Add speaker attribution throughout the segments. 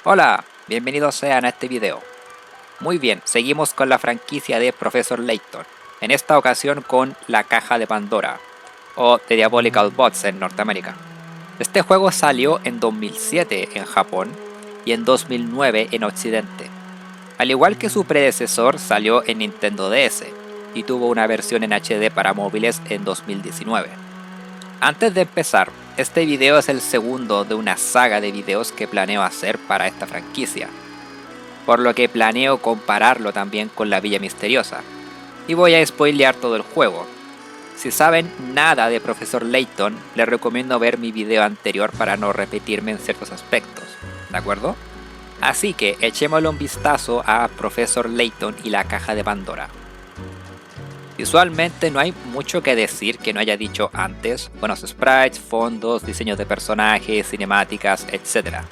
Speaker 1: Hola, bienvenidos sean a este video. Muy bien, seguimos con la franquicia de Professor Layton, en esta ocasión con La Caja de Pandora, o The Diabolical Box en Norteamérica. Este juego salió en 2007 en Japón y en 2009 en Occidente. Al igual que su predecesor, salió en Nintendo DS y tuvo una versión en HD para móviles en 2019. Antes de empezar, este video es el segundo de una saga de videos que planeo hacer para esta franquicia, por lo que planeo compararlo también con la Villa Misteriosa, y voy a spoilear todo el juego. Si saben nada de Professor Layton, les recomiendo ver mi video anterior para no repetirme en ciertos aspectos, ¿de acuerdo? Así que echémosle un vistazo a Professor Layton y la Caja de Pandora. Visualmente no hay mucho que decir que no haya dicho antes, buenos sprites, fondos, diseños de personajes, cinemáticas, etc.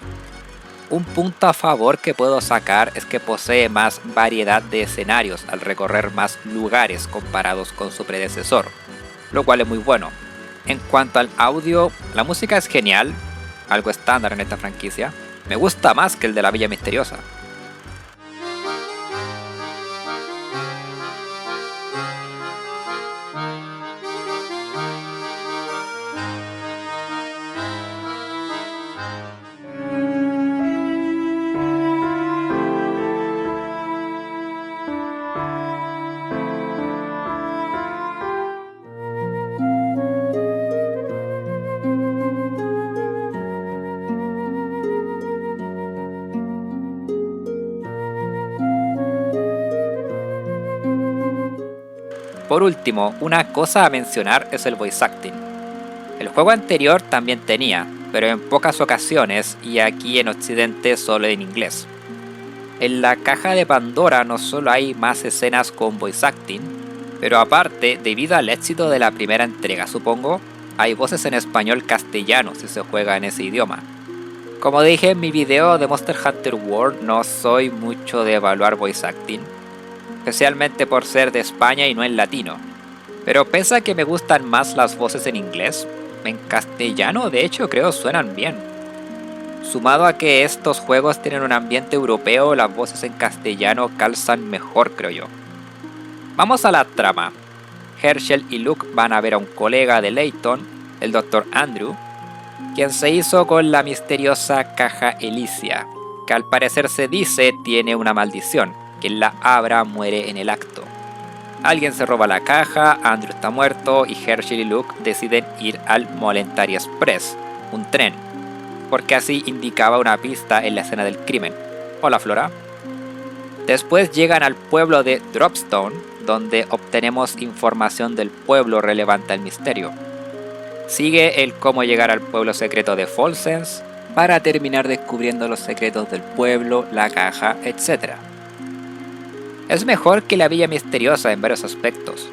Speaker 1: Un punto a favor que puedo sacar es que posee más variedad de escenarios al recorrer más lugares comparados con su predecesor, lo cual es muy bueno. En cuanto al audio, la música es genial, algo estándar en esta franquicia, me gusta más que el de la Villa Misteriosa. Por último, una cosa a mencionar es el voice acting. El juego anterior también tenía, pero en pocas ocasiones y aquí en Occidente solo en inglés. En la Caja de Pandora no solo hay más escenas con voice acting, pero aparte, debido al éxito de la primera entrega supongo, hay voces en español castellano si se juega en ese idioma. Como dije en mi video de Monster Hunter World, no soy mucho de evaluar voice acting, especialmente por ser de España y no en latino. Pero pese a que me gustan más las voces en inglés, en castellano de hecho creo suenan bien. Sumado a que estos juegos tienen un ambiente europeo, las voces en castellano calzan mejor creo yo. Vamos a la trama. Herschel y Luke van a ver a un colega de Layton, el Dr. Andrew, quien se hizo con la misteriosa caja Elysia, que al parecer se dice tiene una maldición. Quien la abra muere en el acto. Alguien se roba la caja, Andrew está muerto y Herschel y Luke deciden ir al Molentari Express, un tren, porque así indicaba una pista en la escena del crimen. Hola Flora. Después llegan al pueblo de Dropstone, donde obtenemos información del pueblo relevante al misterio. Sigue el cómo llegar al pueblo secreto de Folsens, para terminar descubriendo los secretos del pueblo, la caja, etc. Es mejor que la Villa Misteriosa en varios aspectos.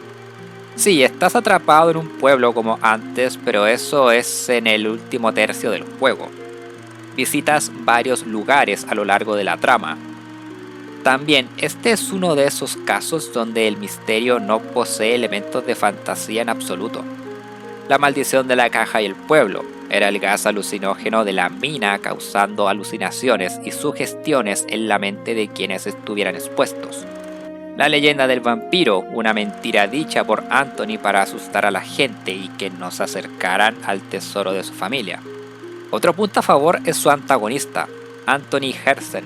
Speaker 1: Sí, estás atrapado en un pueblo como antes, pero eso es en el último tercio del juego. Visitas varios lugares a lo largo de la trama. También, este es uno de esos casos donde el misterio no posee elementos de fantasía en absoluto. La maldición de la caja y el pueblo era el gas alucinógeno de la mina causando alucinaciones y sugestiones en la mente de quienes estuvieran expuestos. La leyenda del vampiro, una mentira dicha por Anthony para asustar a la gente y que no se acercaran al tesoro de su familia. Otro punto a favor es su antagonista, Anthony Hersen.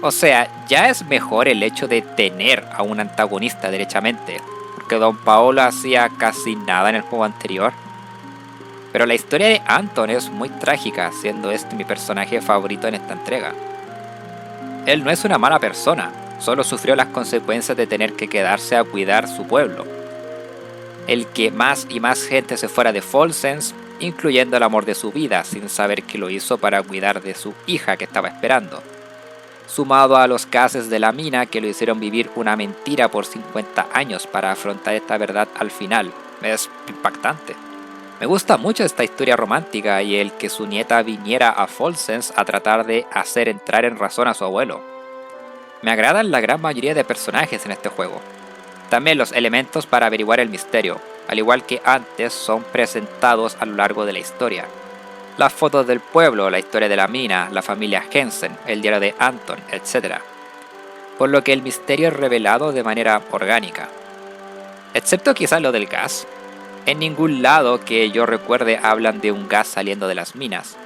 Speaker 1: O sea, ya es mejor el hecho de tener a un antagonista derechamente, porque Don Paolo hacía casi nada en el juego anterior. Pero la historia de Anton es muy trágica, siendo este mi personaje favorito en esta entrega. Él no es una mala persona, solo sufrió las consecuencias de tener que quedarse a cuidar su pueblo. El que más y más gente se fuera de Folsens, incluyendo el amor de su vida, sin saber que lo hizo para cuidar de su hija que estaba esperando. Sumado a los gases de la mina que lo hicieron vivir una mentira por 50 años para afrontar esta verdad al final. Es impactante. Me gusta mucho esta historia romántica y el que su nieta viniera a Folsens a tratar de hacer entrar en razón a su abuelo. Me agradan la gran mayoría de personajes en este juego. También los elementos para averiguar el misterio, al igual que antes, son presentados a lo largo de la historia. Las fotos del pueblo, la historia de la mina, la familia Jensen, el diario de Anton, etc. Por lo que el misterio es revelado de manera orgánica. Excepto quizás lo del gas. En ningún lado que yo recuerde hablan de un gas saliendo de las minas.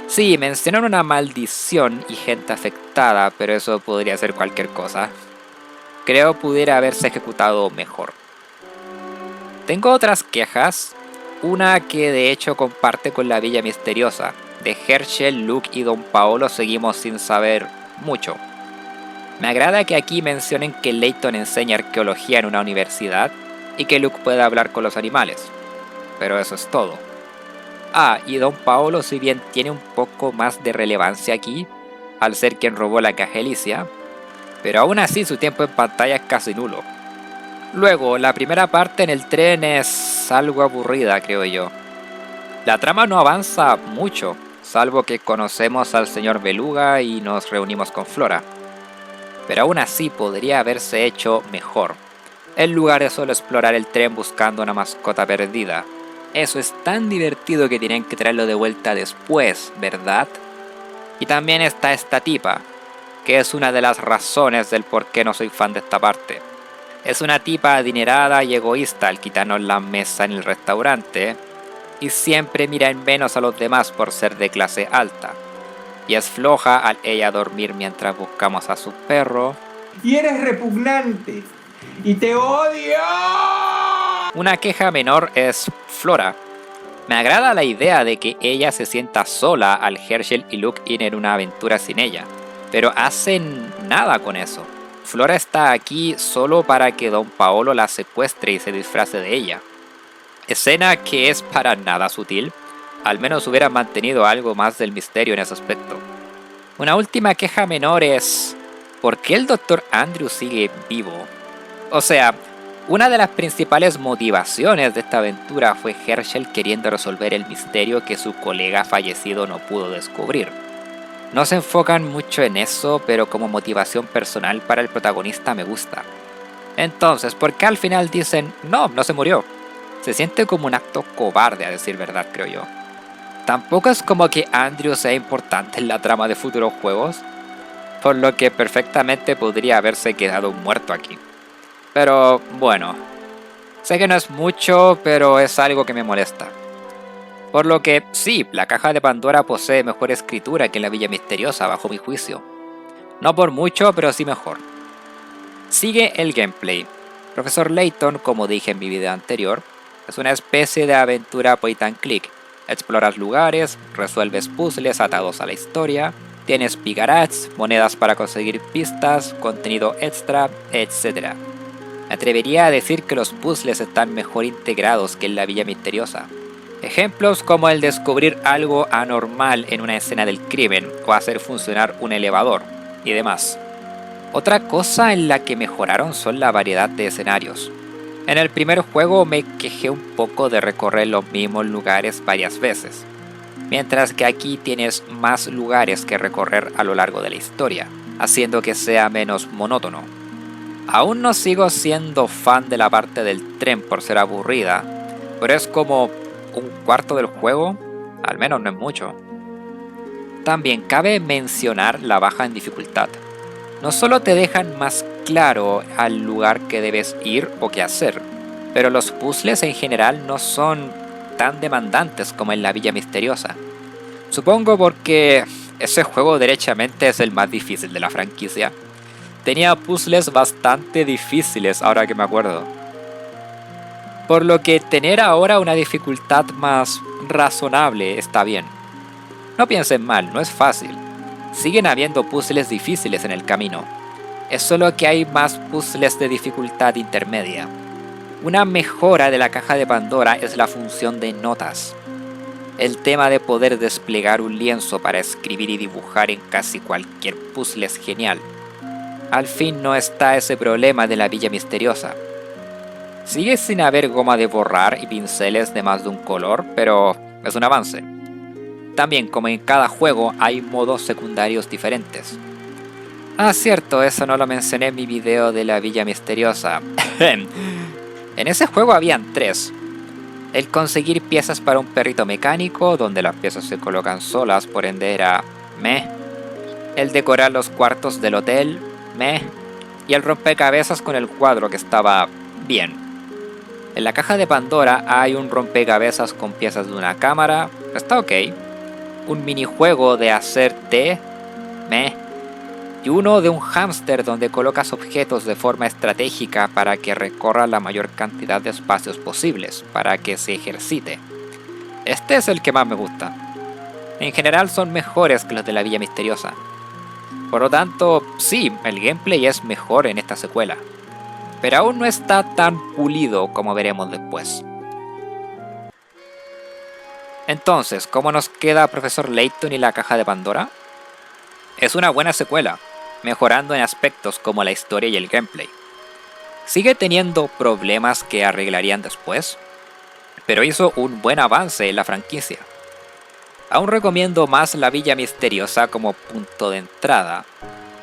Speaker 1: Sí, mencionan una maldición y gente afectada, pero eso podría ser cualquier cosa. Creo pudiera haberse ejecutado mejor. Tengo otras quejas, una que de hecho comparte con la Villa Misteriosa. De Herschel, Luke y Don Paolo seguimos sin saber mucho. Me agrada que aquí mencionen que Layton enseña arqueología en una universidad y que Luke puede hablar con los animales, pero eso es todo. Y Don Paolo, si bien tiene un poco más de relevancia aquí, al ser quien robó la caja Elysia, pero aún así su tiempo en pantalla es casi nulo. Luego, la primera parte en el tren es algo aburrida, creo yo. La trama no avanza mucho, salvo que conocemos al señor Beluga y nos reunimos con Flora. Pero aún así podría haberse hecho mejor, en lugar de solo explorar el tren buscando una mascota perdida. Eso es tan divertido que tienen que traerlo de vuelta después, ¿verdad? Y también está esta tipa, que es una de las razones del por qué no soy fan de esta parte. Es una tipa adinerada y egoísta al quitarnos la mesa en el restaurante, y siempre mira en menos a los demás por ser de clase alta. Y es floja al ella dormir mientras buscamos a su perro.
Speaker 2: Y eres repugnante. ¡Y te odio!
Speaker 1: Una queja menor es Flora. Me agrada la idea de que ella se sienta sola al Herschel y Luke ir en una aventura sin ella, pero hacen nada con eso. Flora está aquí solo para que Don Paolo la secuestre y se disfrace de ella. Escena que es para nada sutil, al menos hubiera mantenido algo más del misterio en ese aspecto. Una última queja menor es... ¿por qué el Dr. Andrew sigue vivo? O sea, una de las principales motivaciones de esta aventura fue Herschel queriendo resolver el misterio que su colega fallecido no pudo descubrir. No se enfocan mucho en eso, pero como motivación personal para el protagonista me gusta. Entonces, ¿por qué al final dicen, no se murió? Se siente como un acto cobarde, a decir verdad, creo yo. Tampoco es como que Andrew sea importante en la trama de futuros juegos, por lo que perfectamente podría haberse quedado muerto aquí. Pero bueno, sé que no es mucho, pero es algo que me molesta. Por lo que sí, la caja de Pandora posee mejor escritura que la Villa Misteriosa bajo mi juicio. No por mucho, pero sí mejor. Sigue el gameplay. Profesor Layton, como dije en mi video anterior, es una especie de aventura point and click. Exploras lugares, resuelves puzzles atados a la historia, tienes pigarats, monedas para conseguir pistas, contenido extra, etc. Me atrevería a decir que los puzzles están mejor integrados que en la Villa Misteriosa. Ejemplos como el descubrir algo anormal en una escena del crimen o hacer funcionar un elevador y demás. Otra cosa en la que mejoraron son la variedad de escenarios. En el primer juego me quejé un poco de recorrer los mismos lugares varias veces, mientras que aquí tienes más lugares que recorrer a lo largo de la historia, haciendo que sea menos monótono. Aún no sigo siendo fan de la parte del tren por ser aburrida, pero es como un cuarto del juego, al menos no es mucho. También cabe mencionar la baja en dificultad. No solo te dejan más claro al lugar que debes ir o qué hacer, pero los puzzles en general no son tan demandantes como en la Villa Misteriosa. Supongo porque ese juego derechamente es el más difícil de la franquicia. Tenía puzzles bastante difíciles ahora que me acuerdo. Por lo que tener ahora una dificultad más razonable está bien. No piensen mal, no es fácil. Siguen habiendo puzzles difíciles en el camino. Es solo que hay más puzzles de dificultad intermedia. Una mejora de la caja de Pandora es la función de notas. El tema de poder desplegar un lienzo para escribir y dibujar en casi cualquier puzzle es genial. Al fin no está ese problema de la Villa Misteriosa. Sigue sin haber goma de borrar y pinceles de más de un color, pero es un avance. También, como en cada juego, hay modos secundarios diferentes. Cierto, eso no lo mencioné en mi video de la Villa Misteriosa. En ese juego habían 3. El conseguir piezas para un perrito mecánico, donde las piezas se colocan solas, por ende era meh. El decorar los cuartos del hotel, meh. Y el rompecabezas con el cuadro, que estaba bien. En la caja de Pandora hay un rompecabezas con piezas de una cámara, está ok. Un minijuego de hacer té, meh. Y uno de un hámster donde colocas objetos de forma estratégica para que recorra la mayor cantidad de espacios posibles, para que se ejercite. Este es el que más me gusta. En general son mejores que los de la Villa Misteriosa. Por lo tanto, sí, el gameplay es mejor en esta secuela. Pero aún no está tan pulido como veremos después. Entonces, ¿cómo nos queda Profesor Layton y la caja de Pandora? Es una buena secuela, mejorando en aspectos como la historia y el gameplay. Sigue teniendo problemas que arreglarían después, pero hizo un buen avance en la franquicia. Aún recomiendo más la Villa Misteriosa como punto de entrada,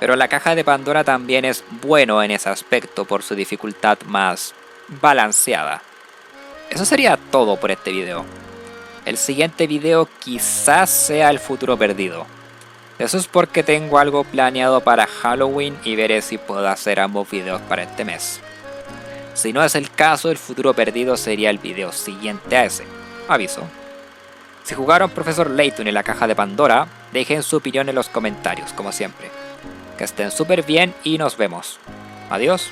Speaker 1: pero la caja de Pandora también es bueno en ese aspecto por su dificultad más balanceada. Eso sería todo por este video. El siguiente video quizás sea el futuro perdido. Eso es porque tengo algo planeado para Halloween y veré si puedo hacer ambos videos para este mes. Si no es el caso, el futuro perdido sería el video siguiente a ese. Aviso. Si jugaron Profesor Layton en la caja de Pandora, dejen su opinión en los comentarios, como siempre. Que estén súper bien y nos vemos. Adiós.